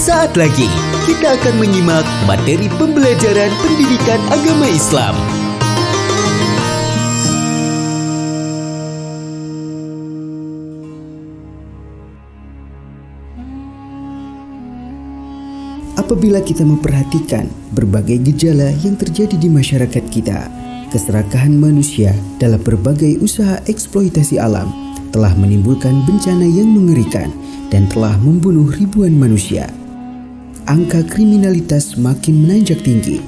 Sesaat lagi kita akan menyimak materi pembelajaran pendidikan agama Islam. Apabila kita memperhatikan berbagai gejala yang terjadi di masyarakat kita, keserakahan manusia dalam berbagai usaha eksploitasi alam telah menimbulkan bencana yang mengerikan dan telah membunuh ribuan manusia. Angka kriminalitas makin menanjak tinggi,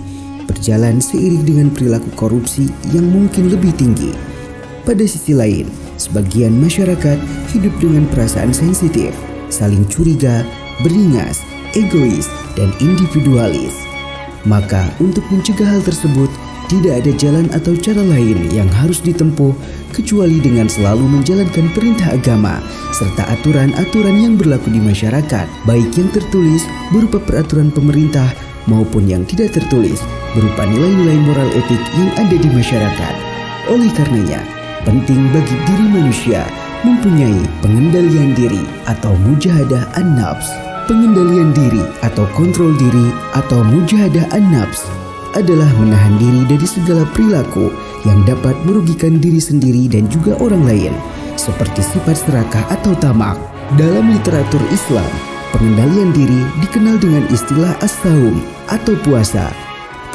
berjalan seiring dengan perilaku korupsi yang mungkin lebih tinggi. Pada sisi lain, sebagian masyarakat hidup dengan perasaan sensitif, saling curiga, beringas, egois, dan individualis. Maka untuk mencegah hal tersebut, tidak ada jalan atau cara lain yang harus ditempuh kecuali dengan selalu menjalankan perintah agama serta aturan-aturan yang berlaku di masyarakat, baik yang tertulis berupa peraturan pemerintah maupun yang tidak tertulis berupa nilai-nilai moral etik yang ada di masyarakat. Oleh karenanya, penting bagi diri manusia mempunyai pengendalian diri atau mujahadah an-nafs. Pengendalian diri atau kontrol diri atau mujahadah an-nafs adalah menahan diri dari segala perilaku yang dapat merugikan diri sendiri dan juga orang lain, seperti sifat serakah atau tamak. Dalam literatur Islam, pengendalian diri dikenal dengan istilah as-saum atau puasa.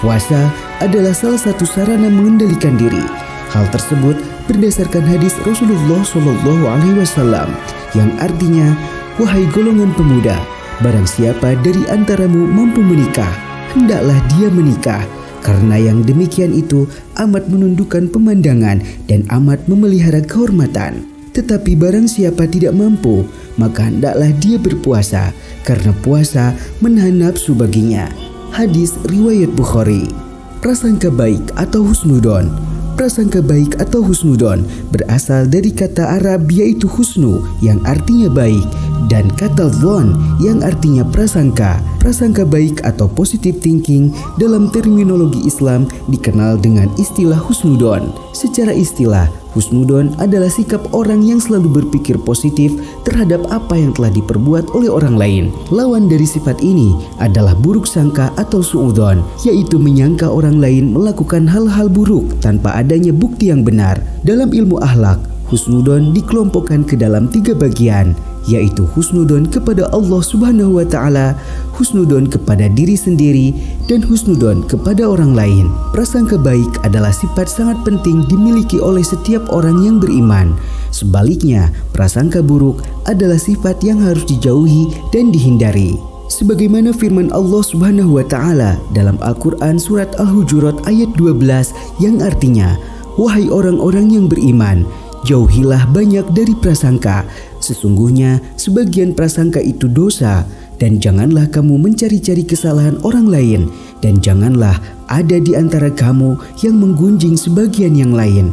Puasa adalah salah satu sarana mengendalikan diri. Hal tersebut berdasarkan hadis Rasulullah SAW yang artinya, "Wahai golongan pemuda, barang siapa dari antaramu mampu menikah, hendaklah dia menikah, karena yang demikian itu amat menundukkan pemandangan dan amat memelihara kehormatan. Tetapi barang siapa tidak mampu, maka hendaklah dia berpuasa, karena puasa menahan nafsu baginya." Hadis riwayat Bukhari. Prasangka baik atau husnudon. Prasangka baik atau husnudon berasal dari kata Arab yaitu husnu yang artinya baik dan kata dhon yang artinya prasangka. Prasangka baik atau positive thinking dalam terminologi Islam dikenal dengan istilah husnudon. Secara istilah, husnudon adalah sikap orang yang selalu berpikir positif terhadap apa yang telah diperbuat oleh orang lain. Lawan dari sifat ini adalah buruk sangka atau su'udon, yaitu menyangka orang lain melakukan hal-hal buruk tanpa adanya bukti yang benar. Dalam ilmu akhlak, husnudon dikelompokkan ke dalam 3 bagian, yaitu husnudon kepada Allah Subhanahu wa Ta'ala, husnudon kepada diri sendiri, dan husnudon kepada orang lain. Prasangka baik adalah sifat sangat penting dimiliki oleh setiap orang yang beriman. Sebaliknya, prasangka buruk adalah sifat yang harus dijauhi dan dihindari. Sebagaimana firman Allah Subhanahu wa Ta'ala dalam Al-Quran surat Al-Hujurat ayat 12 yang artinya, "Wahai orang-orang yang beriman, jauhilah banyak dari prasangka. Sesungguhnya sebagian prasangka itu dosa, dan janganlah kamu mencari-cari kesalahan orang lain, dan janganlah ada di antara kamu yang menggunjing sebagian yang lain.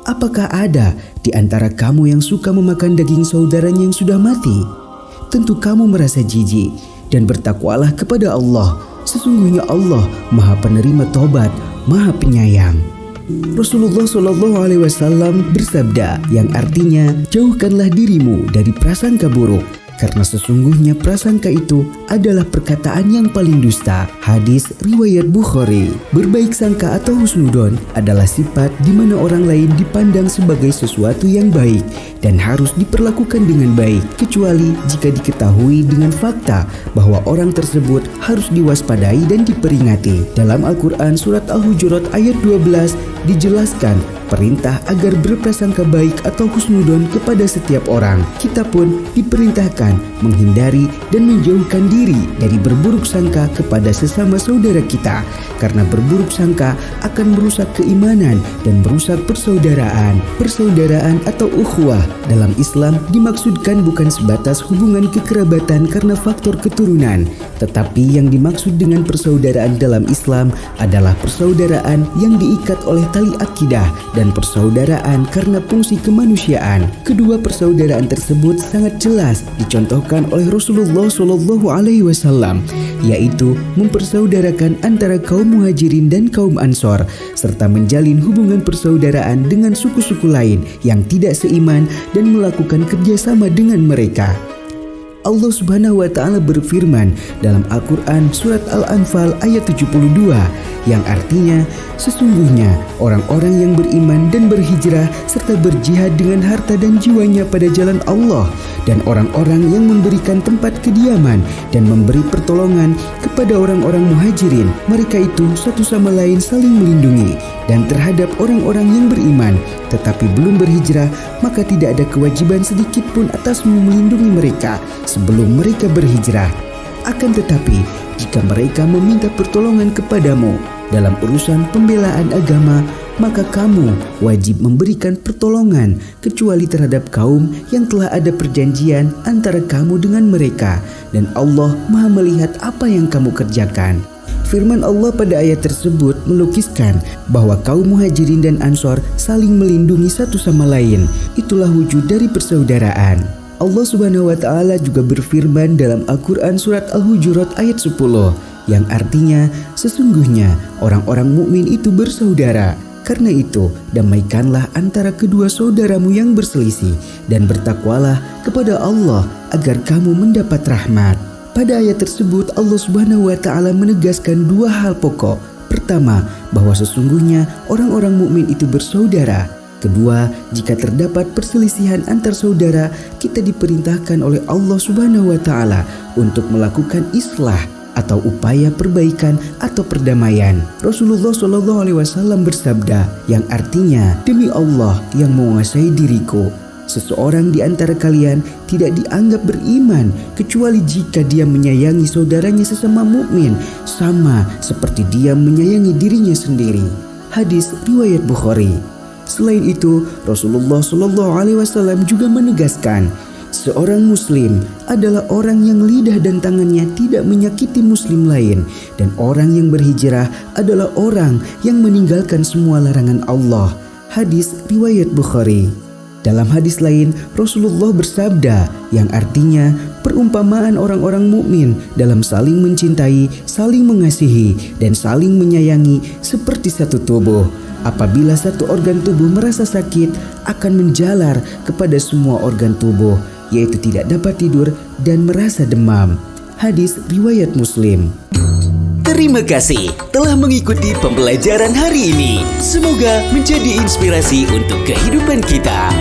Apakah ada di antara kamu yang suka memakan daging saudaranya yang sudah mati? Tentu kamu merasa jijik, dan bertakwalah kepada Allah. Sesungguhnya Allah Maha Penerima Tobat, Maha Penyayang." Rasulullah SAW bersabda yang artinya, "Jauhkanlah dirimu dari prasangka buruk, karena sesungguhnya prasangka itu adalah perkataan yang paling dusta." Hadis riwayat Bukhari. Berbaik sangka atau husnudon adalah sifat di mana orang lain dipandang sebagai sesuatu yang baik dan harus diperlakukan dengan baik, kecuali jika diketahui dengan fakta bahwa orang tersebut harus diwaspadai dan diperingati. Dalam Al-Quran surat Al-Hujurat ayat 12 dijelaskan perintah agar berprasangka baik atau husnudon kepada setiap orang. Kita pun diperintahkan menghindari dan menjauhkan diri dari berburuk sangka kepada sesama saudara kita, karena berburuk sangka akan merusak keimanan dan merusak persaudaraan. Persaudaraan atau ukhuwah dalam Islam dimaksudkan bukan sebatas hubungan kekerabatan karena faktor keturunan, tetapi yang dimaksud dengan persaudaraan dalam Islam adalah persaudaraan yang diikat oleh tali akidah dan persaudaraan karena fungsi kemanusiaan. Kedua persaudaraan tersebut sangat jelas dicontohkan oleh Rasulullah SAW, yaitu mempersaudarakan antara kaum muhajirin dan kaum ansor, serta menjalin hubungan persaudaraan dengan suku-suku lain yang tidak seiman dan melakukan kerjasama dengan mereka. Allah Subhanahu wa taala berfirman dalam Al-Qur'an surat Al-Anfal ayat 72 yang artinya sesungguhnya orang-orang yang beriman dan berhijrah serta berjihad dengan harta dan jiwanya pada jalan Allah dan orang-orang yang memberikan tempat kediaman dan memberi pertolongan kepada orang-orang muhajirin, mereka itu satu sama lain saling melindungi. Dan terhadap orang-orang yang beriman tetapi belum berhijrah, maka tidak ada kewajiban sedikit pun atasmu melindungi mereka sebelum mereka berhijrah. Akan tetapi jika mereka meminta pertolongan kepadamu dalam urusan pembelaan agama, maka kamu wajib memberikan pertolongan kecuali terhadap kaum yang telah ada perjanjian antara kamu dengan mereka, dan Allah Maha melihat apa yang kamu kerjakan. Firman Allah pada ayat tersebut melukiskan bahwa kaum muhajirin dan ansor saling melindungi satu sama lain. Itulah wujud dari persaudaraan. Allah Subhanahu wa taala juga berfirman dalam Al-Qur'an surat Al-Hujurat ayat 10 yang artinya sesungguhnya orang-orang mukmin itu bersaudara. Karena itu, damaikanlah antara kedua saudaramu yang berselisih dan bertakwalah kepada Allah agar kamu mendapat rahmat. Pada ayat tersebut Allah Subhanahu wa taala menegaskan dua hal pokok. Pertama, bahwa sesungguhnya orang-orang mukmin itu bersaudara. Kedua, jika terdapat perselisihan antar saudara, kita diperintahkan oleh Allah Subhanahu wa taala untuk melakukan islah atau upaya perbaikan atau perdamaian. Rasulullah SAW bersabda yang artinya, demi Allah yang menguasai diriku, seseorang di antara kalian tidak dianggap beriman kecuali jika dia menyayangi saudaranya sesama mukmin sama seperti dia menyayangi dirinya sendiri. Hadis riwayat Bukhari. Selain itu, Rasulullah SAW juga menegaskan, seorang muslim adalah orang yang lidah dan tangannya tidak menyakiti muslim lain, dan orang yang berhijrah adalah orang yang meninggalkan semua larangan Allah. Hadis riwayat Bukhari. Dalam hadis lain, Rasulullah bersabda yang artinya perumpamaan orang-orang mukmin dalam saling mencintai, saling mengasihi, dan saling menyayangi seperti satu tubuh. Apabila satu organ tubuh merasa sakit, akan menjalar kepada semua organ tubuh, yaitu tidak dapat tidur dan merasa demam. Hadis riwayat Muslim. Terima kasih telah mengikuti pembelajaran hari ini. Semoga menjadi inspirasi untuk kehidupan kita.